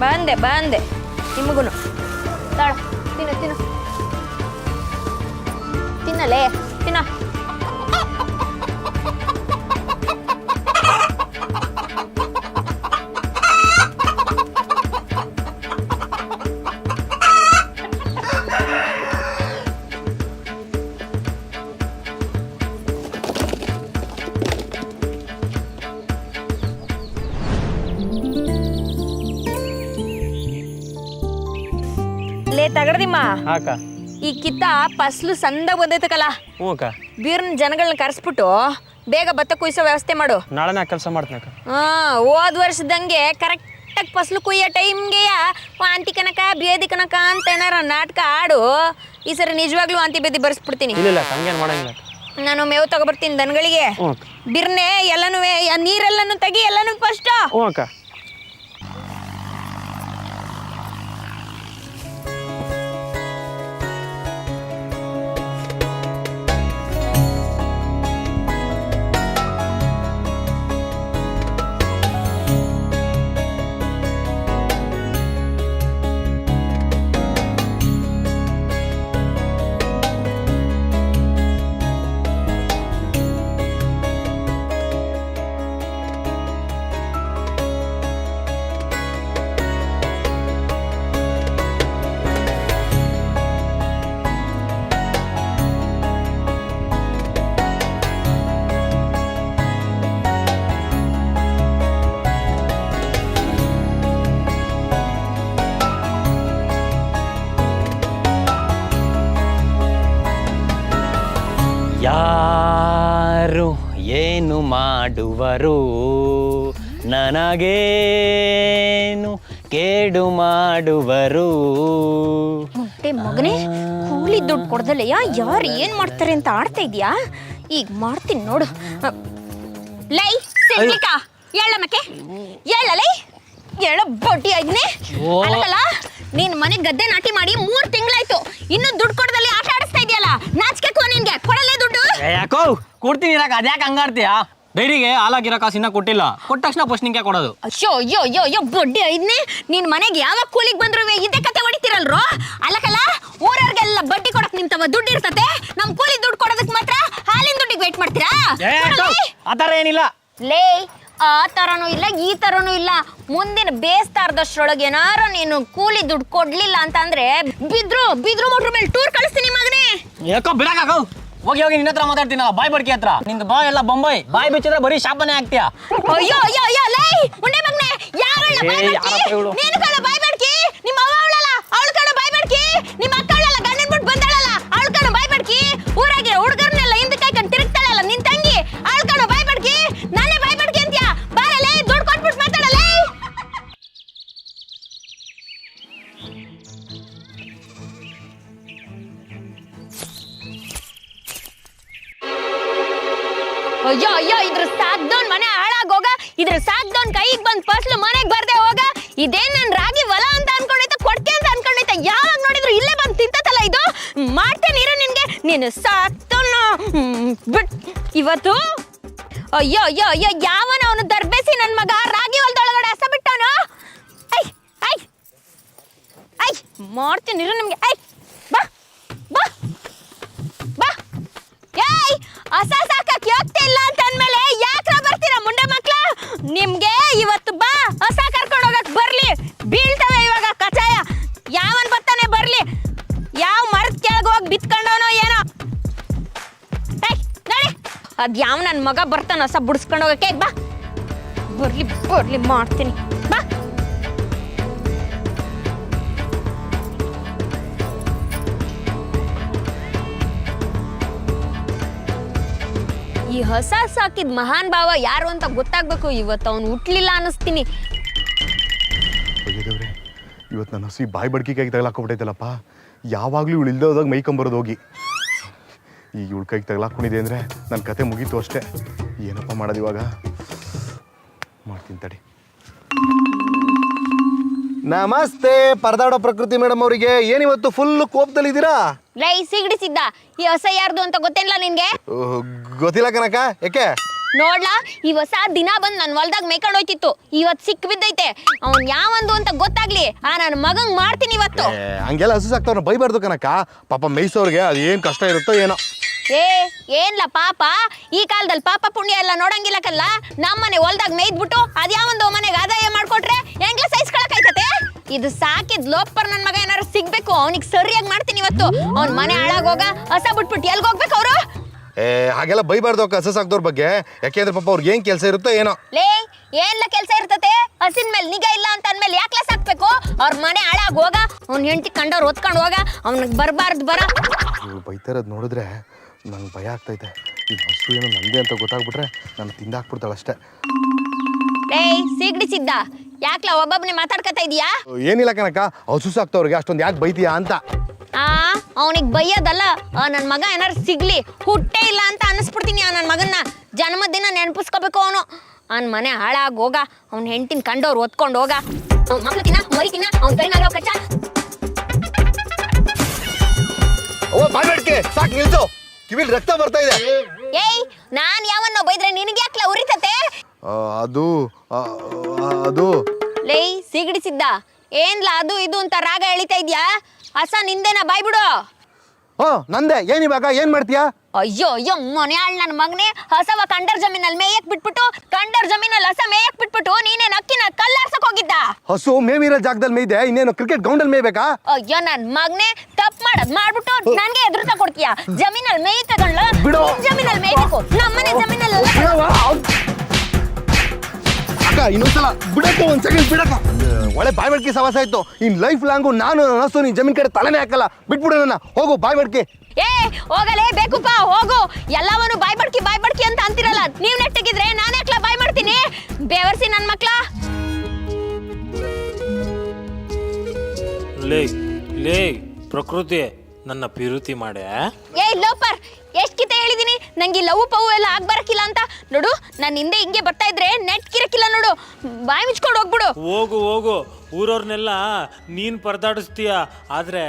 ಬಂದೆ ಬಂದೆ ನಿಮಗೂ ತಾಳ ತಿನ್ನು ತಿನ್ನು ತಿನ್ನಲೇ ತಿನ್ನ ಲೇ ತಗಡ್ದಿಮ್ಮ ಅಕ್ಕ ಈ ಕಿತ್ತ ಫಸ್ಲು ಸಂದ ಬಂದೈತಕಲ್ಲ ಹ್ಞೂ ಅಕ್ಕ ಬೀರ್ನ ಜನಗಳನ್ನ ಕರೆಸ್ಬಿಟ್ಟು ಬೇಗ ಭತ್ತ ಕುಯ್ಸೋ ವ್ಯವಸ್ಥೆ ಮಾಡು. ನಾಳೆ ನಾ ಕೆಲಸ ಮಾಡ್ತೀನಿ ಅಕ್ಕ. ಹೋದ ವರ್ಷದಂಗೆ ಕರೆಕ್ಟಾಗಿ ಫಸ್ಲು ಕುಯ್ಯೋ ಟೈಮ್ಗೆ ವಾಂತಿ ಕನಕ ಬೇದಿ ಕನಕ ಅಂತ ಏನಾರ ನಾಟಕ ಆಡು. ಈ ಸರಿ ನಿಜವಾಗ್ಲೂ ವಾಂತಿ ಬೇದಿ ಬರ್ಸ್ಬಿಡ್ತೀನಿ. ಇಲ್ಲ ಹಂಗೇನು ಮಾಡಂಗಿಲ್ಲ. ನಾನು ಮೇವು ತಗೊಬರ್ತೀನಿ ದನಗಳಿಗೆ. ಬಿರ್ನೆ ಎಲ್ಲನೂ ನೀರೆಲ್ಲನೂ ತೆಗಿ ಎಲ್ಲನೂ ಫಸ್ಟ್. ಹ್ಞೂ ಅಕ್ಕ. ಯಾರು ಏನು ಮಾಡುವರು ನನಗೇನು ಕೇಡು ಮಾಡುವರು. ಮೊಟ್ಟೆ ಮಗನೇ ಕೂಲಿ ದುಡ್ಡು ಕೊಡ್ದಲ್ಲಯ್ಯ ಯಾರು ಏನ್ ಮಾಡ್ತಾರೆ ಅಂತ ಆಡ್ತಾ ಇದೀಯಾ? ಈಗ ಮಾಡ್ತೀನಿ ನೋಡು. ಲೈ ಸಿಗ್ಲಿಕ್ಕ ಹೇಳಮ್ಮಕ್ಕೆ ಹೇಳಲೈ ಹೇಳ ಬಡ್ಡಿ ಆಯ್ನೆ ಅಲ್ಲ. ನೀನ್ ಮನೆ ಗದ್ದೆ ನಾಟಿ ಮಾಡಿ 3 ತಿಂಗಳಾಯ್ತು, ಇನ್ನು ದುಡ್ಡು ಕೊಡದಲ್ಲಿ ಆಟ ಆಡಿಸ್ತಾ ಇದೆಯಲ್ಲ, ನಾಚಿಕೆ ನಿನ್ಗೆ ಕೊಡಲೇ ದುಡ್ಡು? ಯಾಕೋ ಕೊಡ್ತೀನಿ ಇರಾಕ, ಅದ್ಯಾಕೆ ಹಂಗಾಡ್ತೀಯಾ? ಡೈರಿಗೆ ಹಾಲಾಗಿರೋ ಕಾಸು ಇನ್ನ ಕೊಟ್ಟಿಲ್ಲ, ಕೊಟ್ಟ ತಕ್ಷಣ ಫಸ್ಟ್ ನಿಂಗೆ ಕೊಡೋದು. ಅಯ್ಯೋ ಅಯ್ಯೋ ಅಯ್ಯೋ ಅಯ್ಯೋ ಬಡ್ಡಿ ಐದ್ನೆ. ನಿನ್ ಮನೆಗೆ ಯಾವಾಗ ಕೂಲಿಗೆ ಬಂದ್ರು ಇದೇ ಕತೆ ಹೊಡಿತೀರಲ್ರೋ? ಅಲ್ಲಕಲ್ಲ ಊರವ್ರಿಗೆಲ್ಲ ಬಡ್ಡಿ ಕೊಡಕ್ ನಿಂತವ ದುಡ್ಡು ಇರ್ತತೆ, ನಮ್ ಕೂಲಿ ದುಡ್ಡು ಕೊಡೋದಕ್ ಮಾತ್ರ ಹಾಲಿನ ದುಡ್ಡಿಗೆ ವೇಟ್ ಮಾಡ್ತೀರಾ? ಆತರ ಏನಿಲ್ಲ ಲೇ, ಆ ತರನೂ ಇಲ್ಲ ಈ ತರನೂ ಇಲ್ಲ. ಮುಂದಿನ ಬೇಸ್ತಾರ್ದಷ್ಟ್ರೊಳಗೆ ಏನಾರ ನೀನು ಕೂಲಿ ದುಡ್ಡು ಕೊಡ್ಲಿಲ್ಲ ಅಂತ ಅಂದ್ರೆ ಬಿದ್ರು ಮೋಟ್ರ ಮೇಲೆ ಟೂರ್ ಕಳಿಸ್ತೀನಿ ಮಗನೇ. ಯಾಕೋ ಬಿಡಾಕ ಹೋಗಿ ನಿನ್ನ ಹತ್ರ ಮಾತಾಡ್ತೀನಲ್ಲ ಬಾಯ್ ಬಡ್ಕಿ ಹತ್ರ. ನಿಂದು ಬಾಯ್ ಎಲ್ಲ ಬೊಂಬಾಯಿ, ಬಾಯ್ ಬಿಚ್ಚಿದ್ರೆ ಬರೀ ಶಾಪನೇ ಆಗ್ತೀಯಾ. ಅಯ್ಯೋ ಅಯ್ಯೋ ಅಯ್ಯೋ ಲೇ ಮುಂಡೆ ಮಗನೇ, ಯಾರಲ್ಲ ಬಾಯ್ ಬಡ್ಕಿ? ನೀನು ಕಣ ಬಾಯ್ ಬಡ್ಕಿ, ನಿಮ್ಮ ಅವ್ವ ಅವಳಲ್ಲ ಅವಳ ಕಣ ಬಾಯ್ ಬಡ್ಕಿ, ನಿಮ್ಮ ಅಕ್ಕ ಅವಳಲ್ಲ ಗಂಡನ ಬಿಟ್ಟು ಬಂದಾಳಲ್ಲ ಅವಳ ಕಣ ಬಾಯ್ ಬಡ್ಕಿ, ಊರಾಗೆ ಹುಡುಗರ್ನೆಲ್ಲ ಹಿಂದೆ ಕೈಕೊಂಡು ತಿರುಗ್ತಾಳಲ್ಲ ನಿನ್ ತಂಗಿ ಅವಳ ಕಣ ಬಾಯ್ ಬಡ್ಕಿ. ನಾನೇ ಬಾಯ್ ಬಡ್ಕಿ ಅಂತ್ಯಾ? ಬಾರಲೇ ದುಡ್ಡು ಕೊಟ್ಬಿಟ್ಟು ಮಾತಾಡಲೇ. ಅಯ್ಯೋ ಅಯ್ಯೋ ಇದ್ರ ಸಾಕ್ದವನ್ ಮನೆ ಹಾಳಾಗೋಗ, ಇದ್ರ ಸಾಕ್ದವನ್ ಕೈಗೆ ಬಂದ್ ಫಸ್ಲು ಮನೆಗೆ ಬರ್ದೆ ಹೋಗ. ಇದೇನ್ ನನ್ ರಾಗಿ ಹೊಲ ಅಂತ ಅನ್ಕೊಂಡೈತ, ಕೊಡ್ಕೆ ಅಂತ ಅನ್ಕೊಂಡೈತ, ಯಾವಾಗ ನೋಡಿದ್ರು ಇಲ್ಲೇ ಬಂದ್ ತಿಂತತಲ್ಲ ಇದು. ಮಾಡ್ತೇನೆ ಇರು ನಿನ್ಗೆ, ನೀನು ಸಾಕ್ದವನು ಬಿಟ್ ಇವತ್ತು. ಅಯ್ಯೋ ಅಯ್ಯೋ ಅಯ್ಯೋ ಯಾವನ ಅವನು ದರ್ಬೇಸಿ ನನ್ ಮಗ ರಾಗಿ ಹೊಲದೊಳಗಡೆ ಹಸ ಬಿಟ್ಟವನು. ಐ ಐ ಐ ಮಾಡ್ತೀನಿ ಇರು ನಿಮ್ಗೆ. ಐ ಬಾ ಬಾ ಬಾ. ಏಯ್ ಹಸ ಸಾಕಕ್ಕೆ ಹೋಗ್ತಾ ಇಲ್ಲ ಅಂತ ಅಂದ್ಮೇಲೆ ಯಾಕ್ರ ಬರ್ತೀರಾ ಮುಂಡೆ ಮಕ್ಳ? ನಿಮ್ಗೆ ಇವತ್ತು ಬಾ ಹಸ ಕರ್ಕೊಂಡು ಹೋಗಕ್ ಬರ್ಲಿ. ಬೀಳ್ತವೆ ಇವಾಗ ಕಚಾಯ. ಯಾವನ್ ಬರ್ತಾನೆ ಬರ್ಲಿ, ಯಾವ ಮರದ ಕೆಳಗೆ ಹೋಗಿ ಬಿತ್ಕೊಂಡವನೋ ಏನೋ. ನೋಡಿ ಅದ್ ಯಾವ ನನ್ ಮಗ ಬರ್ತಾನ ಹಸ ಬುಡ್ಸ್ಕೊಂಡು ಹೋಗಕ್ಕೆ. ಬಾ ಬರ್ಲಿ ಬರ್ಲಿ ಮಾಡ್ತೀನಿ ಬಾ. ಈ ಹೊಸ ಸಾಕಿದ ಮಹಾನ್ ಭಾವ ಯಾರು ಅಂತ ಗೊತ್ತಾಗ್ಬೇಕು. ಇವತ್ತು ಅವನು ಹುಟ್ಲಿಲ್ಲ ಅನ್ನಿಸ್ತೀನಿ. ಇವತ್ತು ನನ್ನ ಹಸಿ ಬಾಯಿ ಬಡ್ಕಿಗಾಗಿ ತಗಲಾಕೊಂಡ್ಬಿಟ್ಟೈತಲ್ಲಪ್ಪ. ಯಾವಾಗಲೂ ಇವಳು ಇಲ್ಲದೆ ಹೋದಾಗ ಮೈಕೊಂಬರೋದು ಹೋಗಿ ಈಗ ಇವಳು ಕೈಗೆ ತಗಲಾಕೊಂಡಿದೆ ಅಂದರೆ ನನ್ನ ಕತೆ ಮುಗೀತು ಅಷ್ಟೇ. ಏನಪ್ಪ ಮಾಡೋದು ಇವಾಗ? ಮಾಡ್ತೀನಿ ತಡಿ. ನಮಸ್ತೆ ಪರದಾಡೋ ಪ್ರಕೃತಿ ಮೇಡಮ್ ಅವರಿಗೆ. ಏನಿವತ್ತು ಫುಲ್ ಕೋಪದಲ್ಲಿದ್ದೀರಾ? ರೈ ಸಿಗಡಿಸಿದ್ದ ಈ ಹೊಸ ಯಾರ್ದು ಅಂತ ಗೊತ್ತೇನಿಲ್ಲ ನಿನ್ಗೆ? ಗೊತ್ತಿಲ್ಲ ಕನಕ. ಯಾಕೆ? ನೋಡ್ಲಾ ಈ ಹೊಸ ದಿನ ಬಂದ್ ನನ್ ಹೊಲ್ದಾಗ ಮೇಯ್ಕೊಂಡ್ ಹೋಯ್ತಿತ್ತು, ಇವತ್ ಸಿಕ್ ಬಿದ್ದೈತೆ. ಅವ್ನ್ ಯಾವಂದು ಅಂತ ಗೊತ್ತಾಗ್ಲಿ, ಆ ನನ್ ಮಗಂಗ್ ಮಾಡ್ತೀನಿ ಇವತ್ತು. ಹಂಗೆಲ್ಲ ಹಸು ಸಾಕ್ತವ್ರನ್ನ ಬೈಬಾರ್ದು ಕನಕ. ಪಾಪ ಮೇಯ್ಸೋರ್ಗೆ ಅದು ಏನ್ ಕಷ್ಟ ಇರುತ್ತೋ ಏನೋ. ಏನ್ಲ ಪಾಪ, ಈ ಕಾಲದಲ್ಲಿ ಪಾಪ ಪುಣ್ಯ ಎಲ್ಲ ನೋಡಂಗಿಲ್ಲಕಲ್ಲ. ನಮ್ಮನೆ ಹೊಲ್ದಾಗ ಮೇಯ್ದ್ಬಿಟ್ಟು ಅದ್ಯಾವಂದು ಮನೆಗೆ ಆದಾಯ ಮಾಡ್ಕೊಟ್ರೆ ಹೆಂಗ್ಲ ಸಹಿಸ್ಕೊಳಕಾಯ್ತತೆ? ಇದು ಸಾಕಿದ್ ಲೋಪರ್ ನನ್ ಮಗ ಏನಾರು ಸಿಗ್ಬೇಕು, ಅವನಿಗೆ ಸರಿಯಾಗಿ ಮಾಡ್ತೀನಿ ಇವತ್ತು. ಅವ್ನ್ ಮನೆ ಹಾಳಾಗೋಗ ಹಸ ಬಿಟ್ಬಿಟ್ಟು ಎಲ್ಗ್ ಹೋಗ್ಬೇಕು ಅವ್ರು? ಹಾಗೆಲ್ಲ ಬೈಬಾರ್ದು ಅಕ್ಕ ಹಸು ಸಾಕ್ದವ್ರ ಬಗ್ಗೆ. ಯಾಕೆಂದ್ರೆ ಪಾಪ ಅವ್ರಿಗೆ ಏನ್ ಕೆಲಸ ಇರುತ್ತೋ ಏನೋ. ಏನ್ಲ ಕೆಲ್ಸ ಇರ್ತತೆ? ಹಸಿನ ಮೇಲೆ ನಿಗಾ ಇಲ್ಲ ಅಂತ ಅಂದ್ಮೇಲೆ ಯಾಕ್ಲ ಸಾಕ್ಬೇಕು? ಅವ್ರ ಮನೆ ಹಾಳಾಗೋಗ, ಅವ್ನ ಹೆಂಡತಿ ಕಂಡವ್ರು ಹೊತ್ಕೊಂಡು ಹೋಗ, ಅವ್ನಿಗೆ ಬರ್ಬಾರ್ದು ಬರ. ಇವ್ರು ಬೈತಾರದ್ ನೋಡಿದ್ರೆ ನಂಗೆ ಭಯ ಆಗ್ತೈತೆ. ಈ ಹಸು ಏನೋ ನಂದೇ ಅಂತ ಗೊತ್ತಾಗ್ಬಿಟ್ರೆ ನಾನು ತಿಂದಾಕ್ಬಿಡ್ತಾಳಷ್ಟೇ. ಸೀಗಡಿ ಸಿದ್ದ, ಯಾಕ್ಲ ಒಬ್ಬೊಬ್ಬನೇ ಮಾತಾಡ್ಕತಾ ಇದೀಯಾ? ಏನಿಲ್ಲ ಕನಕ, ಹಸು ಸಾಕ್ತವ್ರಿಗೆ ಅಷ್ಟೊಂದು ಯಾಕೆ ಬೈತೀಯಾ ಅಂತ. ಅವನಿಗೆ ಬೈಯೋದಲ್ಲ, ನನ್ ಮಗ ಏನಾರು ಸಿಗ್ಲಿ, ಹುಟ್ಟೇ ಇಲ್ಲ ಅಂತ ಅನಿಸ್ಬಿಡ್ತೀನಿ ಆ ನನ್ ಮಗನ್ನ. ಜನ್ಮದಿನ ನೆನಪಿಸ್ಕೋಬೇಕು ಅವನು. ಅವ್ನ ಮನೆ ಹಾಳಾಗೋಗ, ಅವ್ನ ಹೆಂಡತಿನ ಕಂಡವ್ರು ಒತ್ಕೊಂಡು ಹೋಗ, ಅವ್ನ ಮಕ್ಳು ಮರಿತಿನ ಅವ್ನ ಕೈನಾಗ ಕಚ್ಚ. ಓ ಬಾಯ್ಬೇಡ್ಕೆ, ಸಾಕು ನಿಲ್ಸು, ಕಿವಿಲ್ ರಕ್ತ ಬರ್ತಾ ಇದೆ. ನಾನ್ ಯಾವನ್ನೋ ಬೈದ್ರೆ ನಿನಗೆ ಯಾಕ್ಲ ಉರಿತತೆ? ಅದು ಅದು ಸಿಗಡಿಸಿದ್ದ, ಏನ್ಲ ಅದು ಇದು ಅಂತ ರಾಗ ಎಳಿತಾ ಇದ್ಯಾ? ಹಸ ನಿಂದೇನ ಬಾಯ್ಬಿಡು. ನಂದೆ. ಏನಿವಾಗ ಏನ್ ಮಾಡ್ತೀಯಾ? ಅಯ್ಯೋ ಮೊನೆ ಆಳ್ ನನ್ ಮಗನೇ, ಹಸವ ಕಂಡರ್ ಜಮೀನಲ್ಲಿ ಮೇಯಕ್ ಬಿಟ್ಬಿಟ್ಟು, ಕಂಡರ್ ಜಮೀನಲ್ಲಿ ಹಸ ಮೇಯಕ್ ಬಿಟ್ಬಿಟ್ಟು ನೀನೇನ್ ಅಕ್ಕಿನ ಕಲ್ಲಾರ್ಸಕ್ ಹೋಗಿದ್ದ? ಹಸು ಮೇವಿರೋ ಜಾಗದಲ್ಲಿ ಮೇಯ್ದೆ, ಇನ್ನೇನು ಕ್ರಿಕೆಟ್ ಗ್ರೌಂಡ್ ಅಲ್ಲಿ ಮೇಯ್ಬೇಕಾ? ಅಯ್ಯೋ ನನ್ ಮಗನೇ, ತಪ್ಪು ಮಾಡ್ಬಿಟ್ಟು ನನ್ಗೆ ಎದುರುತ್ತಾ ಕೊಡ್ತೀಯಾ? ಜಮೀನಲ್ಲಿ ಮೇಯ್ ತಗೊಂಡ್ಲ, ಜಮೀನಲ್ಲಿ ಮೇಯ್ಬೇಕು, ನಮ್ಮನೆ ಜಮೀನಲ್ಲಿ ಅಕ್ಕ ಇನ್ನೊಂದ್ಸಲ ಬಿಡಕ್ಕ, ಒಂದ್ ಸೆಕೆಂಡ್ ಬಿಡಕ್ಕ. ಒಳ್ಳೆ ಬಾಯ್ಬಡ್ಕಿ ಸವಾಸ ಆಯ್ತು. ಇನ್ ಲೈಫ್ ಲಾಂಗು ನಾನು ಹಸು ನೀನ್ ಜಮೀನ್ ಕಡೆ ತಲೆನೇ ಹಾಕಲ್ಲ. ಬಿಟ್ಬಿಡು ನನ್ನ, ಹೋಗು ಬಾಯ್ಬಡ್ಕಿ. ಹೋಗಲೇ ಬೇಕುಪ್ಪ, ಹೋಗು. ಎಲ್ಲವನು ಬಾಯ್ಬಡ್ಕಿ ಅಂತ ಅಂತಿರಲ್ಲ, ನೀವ್ ನೆಟ್ಟಗಿದ್ರೆ ನಾನು ಯಾಕ್ಲ ಬಾಯ್ ಮಾಡ್ತೀನಿ? ಬೇವರ್ಸಿ ನನ್ ಮಕ್ಳ. ಲೇ ಪ್ರಕೃತಿ, ನನ್ನ ಪಿರುತಿ ಮಾಡೆ. ಲೋಪರ್, ಎಷ್ಟ್ ಕಿತ ಹೇಳಿದೀನಿ ನಂಗೆ ಲವ್ ಪವು ಎಲ್ಲ ಆಗ್ಬರಕಿಲ್ಲ ಅಂತ. ನೋಡು, ನಾನು ಹಿಂದೆ ಹಿಂಗೆ ಬರ್ತಾ ಇದ್ರೆ ನೆಟ್ ಕಿರಕಿಲ್ಲ ನೋಡು. ಬಾಯಿ ಮುಚ್ಕೊಂಡು ಹೋಗ್ಬಿಡು. ಹೋಗು ಊರವ್ರನ್ನೆಲ್ಲ ನೀನ್ ಪರದಾಡಿಸ್ತೀಯ, ಆದ್ರೆ